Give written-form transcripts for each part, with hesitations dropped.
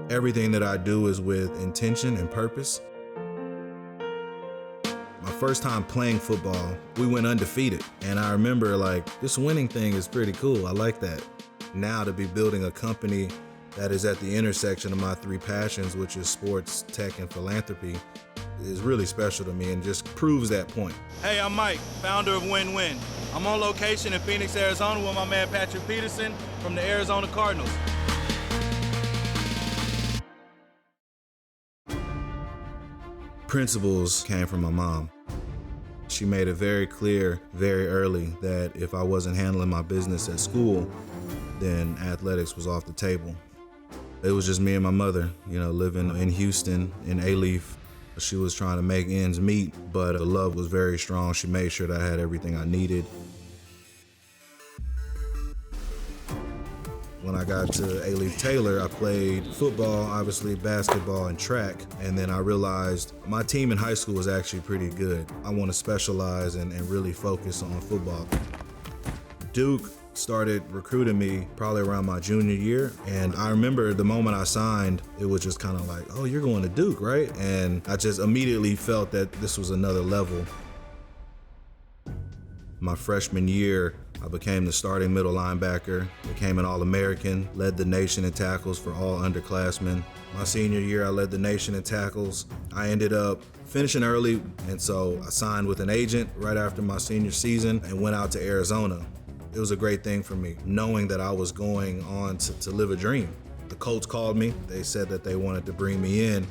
Everything that I do is with intention and purpose. My first time playing football, we went undefeated. And I remember this winning thing is pretty cool. I like that. Now to be building a company that is at the intersection of my three passions, which is sports, tech, and philanthropy, is really special to me and just proves that point. Hey, I'm Mike, founder of Win-Win. I'm on location in Phoenix, Arizona with my man Patrick Peterson from the Arizona Cardinals. Principles came from my mom. She made it very clear very early that if I wasn't handling my business at school, then athletics was off the table. It was just me and my mother, living in Houston, in A-Leaf. She was trying to make ends meet, but the love was very strong. She made sure that I had everything I needed. When I got to A-Leaf Taylor, I played football, obviously basketball, and track. And then I realized my team in high school was actually pretty good. I want to specialize and really focus on football. Duke started recruiting me probably around my junior year. And I remember the moment I signed, it was just kind of like, oh, you're going to Duke, right? And I just immediately felt that this was another level. My freshman year, I became the starting middle linebacker, became an All-American, led the nation in tackles for all underclassmen. My senior year, I led the nation in tackles. I ended up finishing early, and so I signed with an agent right after my senior season and went out to Arizona. It was a great thing for me, knowing that I was going on to live a dream. The Colts called me. They said that they wanted to bring me in.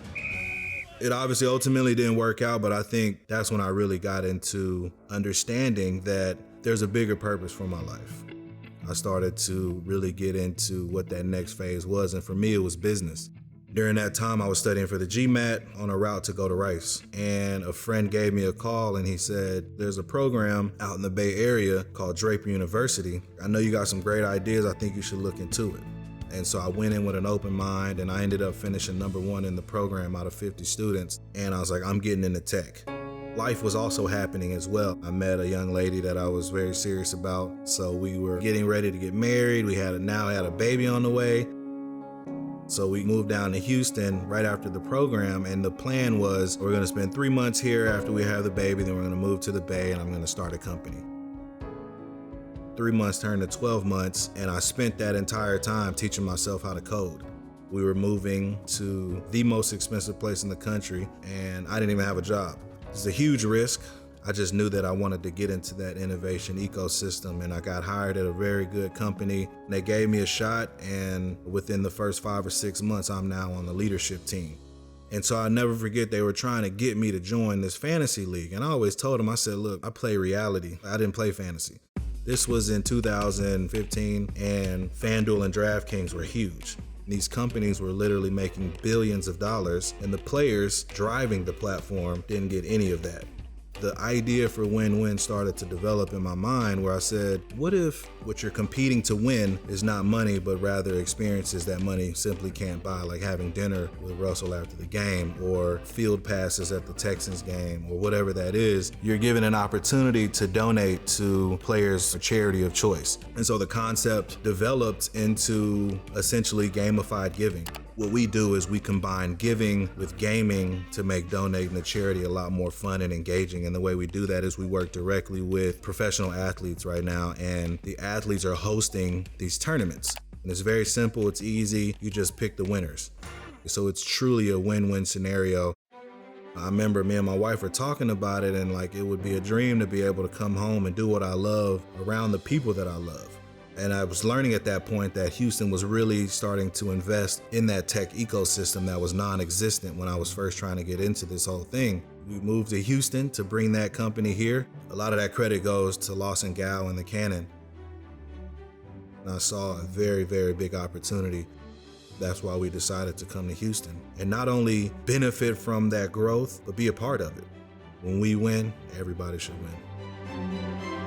It obviously ultimately didn't work out, but I think that's when I really got into understanding that there's a bigger purpose for my life. I started to really get into what that next phase was, and for me, it was business. During that time, I was studying for the GMAT on a route to go to Rice, and a friend gave me a call and he said, there's a program out in the Bay Area called Draper University. I know you got some great ideas. I think you should look into it. And so I went in with an open mind, and I ended up finishing number one in the program out of 50 students. And I was like, I'm getting into tech. Life was also happening as well. I met a young lady that I was very serious about. So we were getting ready to get married. We now had a baby on the way. So we moved down to Houston right after the program, and the plan was we're gonna spend 3 months here after we have the baby, then we're gonna move to the Bay and I'm gonna start a company. 3 months turned to 12 months, and I spent that entire time teaching myself how to code. We were moving to the most expensive place in the country, and I didn't even have a job. It's a huge risk. I just knew that I wanted to get into that innovation ecosystem, and I got hired at a very good company. They gave me a shot, and within the first 5 or 6 months, I'm now on the leadership team. And so I'll never forget, they were trying to get me to join this fantasy league. And I always told them, I said, look, I play reality. I didn't play fantasy. This was in 2015, and FanDuel and DraftKings were huge. These companies were literally making billions of dollars, and the players driving the platform didn't get any of that. The idea for Win-Win started to develop in my mind, where I said, what if what you're competing to win is not money, but rather experiences that money simply can't buy, like having dinner with Russell after the game, or field passes at the Texans game, or whatever that is. You're given an opportunity to donate to players for charity of choice. And so the concept developed into essentially gamified giving. What we do is we combine giving with gaming to make donating to charity a lot more fun and engaging. And the way we do that is we work directly with professional athletes right now, and the athletes are hosting these tournaments. And it's very simple, it's easy, you just pick the winners. So it's truly a win-win scenario. I remember me and my wife were talking about it, and it would be a dream to be able to come home and do what I love around the people that I love. And I was learning at that point that Houston was really starting to invest in that tech ecosystem that was non-existent when I was first trying to get into this whole thing. We moved to Houston to bring that company here. A lot of that credit goes to Lawson Gow and the Cannon. And I saw a very, very big opportunity. That's why we decided to come to Houston and not only benefit from that growth, but be a part of it. When we win, everybody should win.